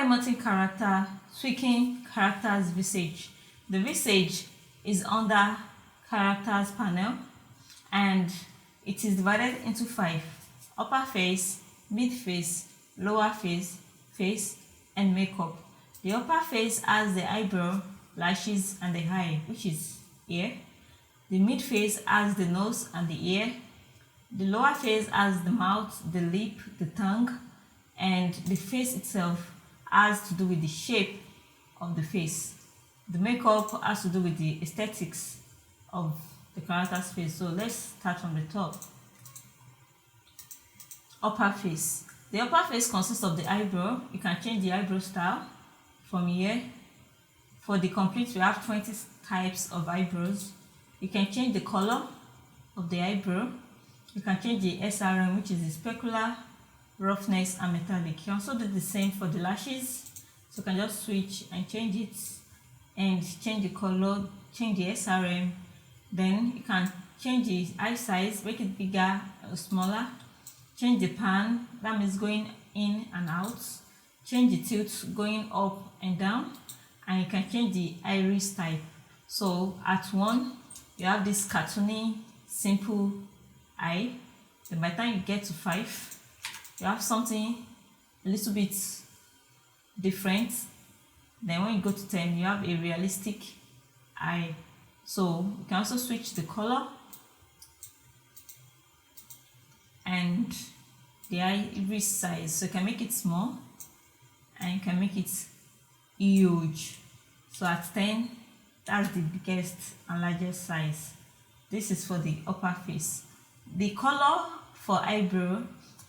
emoting character, tweaking characters visage. The visage is under characters panel and it is divided into 5: upper face, mid face, lower face, and makeup. The upper face has the eyebrow, lashes, and the eye, which is ear. The mid face has the nose and the ear. The lower face has the mouth, the lip, the tongue, and the face itself has to do with the shape of the face. The makeup has to do with the aesthetics of the character's face. So let's start from the top. Upper face. The upper face consists of the eyebrow. You can change the eyebrow style from here. For the complete, we have 20 types of eyebrows. You can change the color of the eyebrow. You can change the SRM, which is the specular, roughness, and metallic. You can also do the same for the lashes. So you can just switch and change it and change the color, change the SRM. Then you can change the eye size, make it bigger or smaller. Change the pan, that means going in and out. Change the tilt, going up and down. And you can change the iris type. So at 1, you have this cartoony, simple eye. Then by the time you get to 5, you have something a little bit different. Then when you go to 10, you have a realistic eye. So you can also switch the color and the iris size. So you can make it small and you can make it huge. So at 10, that's the biggest and largest size. This is for the upper face. The color for eyebrow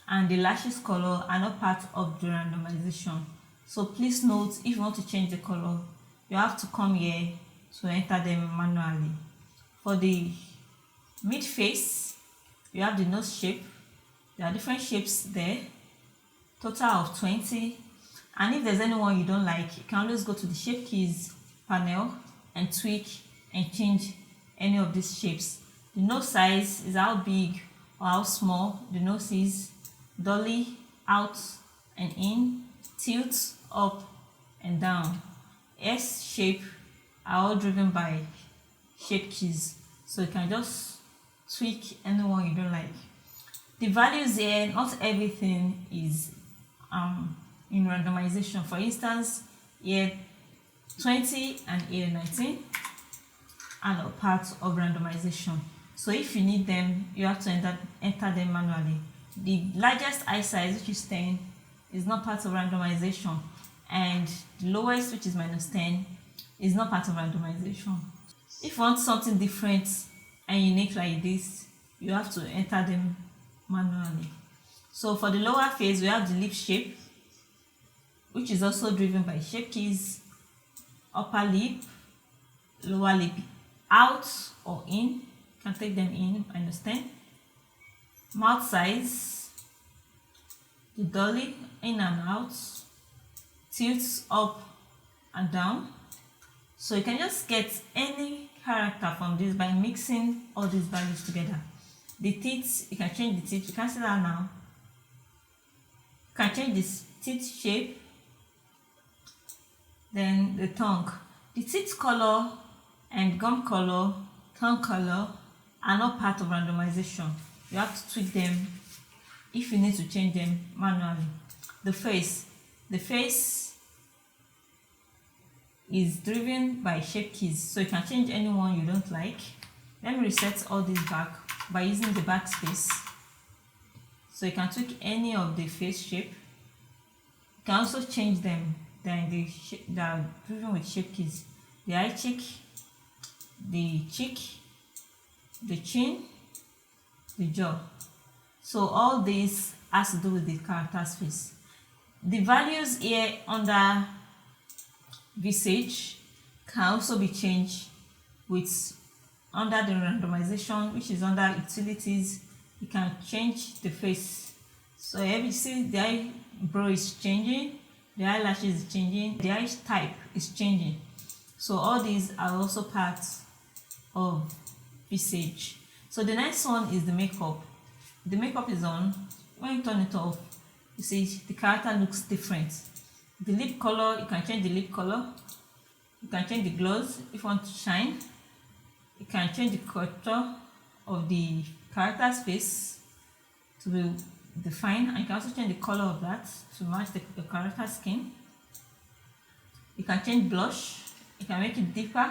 and the lashes color are not part of the randomization. So please note, if you want to change the color, you have to come here to enter them manually. For the mid face, you have the nose shape. There are different shapes there, total of 20. And if there's anyone you don't like, you can always go to the shape keys panel and tweak and change any of these shapes. The nose size is how big or how small the nose is, dolly, out and in, tilt, up and down. S shape are all driven by shape keys. So you can just tweak anyone you don't like. The values here, not everything is in randomization. For instance, here 20 and here 19 are not part of randomization. So if you need them, you have to enter them manually. The largest eye size, which is 10, is not part of randomization, and the lowest, which is -10, is not part of randomization. If you want something different and unique like this, you have to enter them manually. So for the lower face, we have the lip shape, which is also driven by shape keys. Upper lip, lower lip, out or in, you can take them in, understand. Mouth size, the dolly, in and out, tilts up and down. So you can just get any character from this by mixing all these values together. The teeth, you can change the teeth. You can see that now. You can change this teeth shape. Then the tongue. The teeth color and gum color, tongue color are not part of randomization. You have to tweak them if you need to change them manually. The face. The face is driven by shape keys, so you can change any one you don't like. Let me reset all this back by using the backspace. So you can tweak any of the face shape. You can also change them. Then they are driven with shape keys. The eye cheek, the cheek, the chin, the jaw. So all this has to do with the character's face. The values here under visage can also be changed with under the randomization, which is under utilities. You can change the face. So here you see the eyebrow is changing, the eyelashes is changing, the eye type is changing. So all these are also parts of visage. So the next one is the makeup. The makeup is on. When you turn it off, you see the character looks different. The lip color, you can change the lip color. You can change the gloss if you want to shine. You can change the color of the character space to be defined, and you can also change the color of that to match the character skin. You can change blush. You can make it deeper,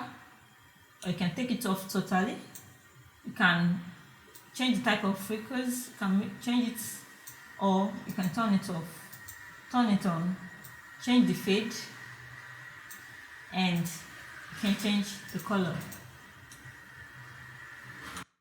or you can take it off totally. You can change the type of freckles. You can change it, or you can turn it off, turn it on, change the fade, and you can change the color.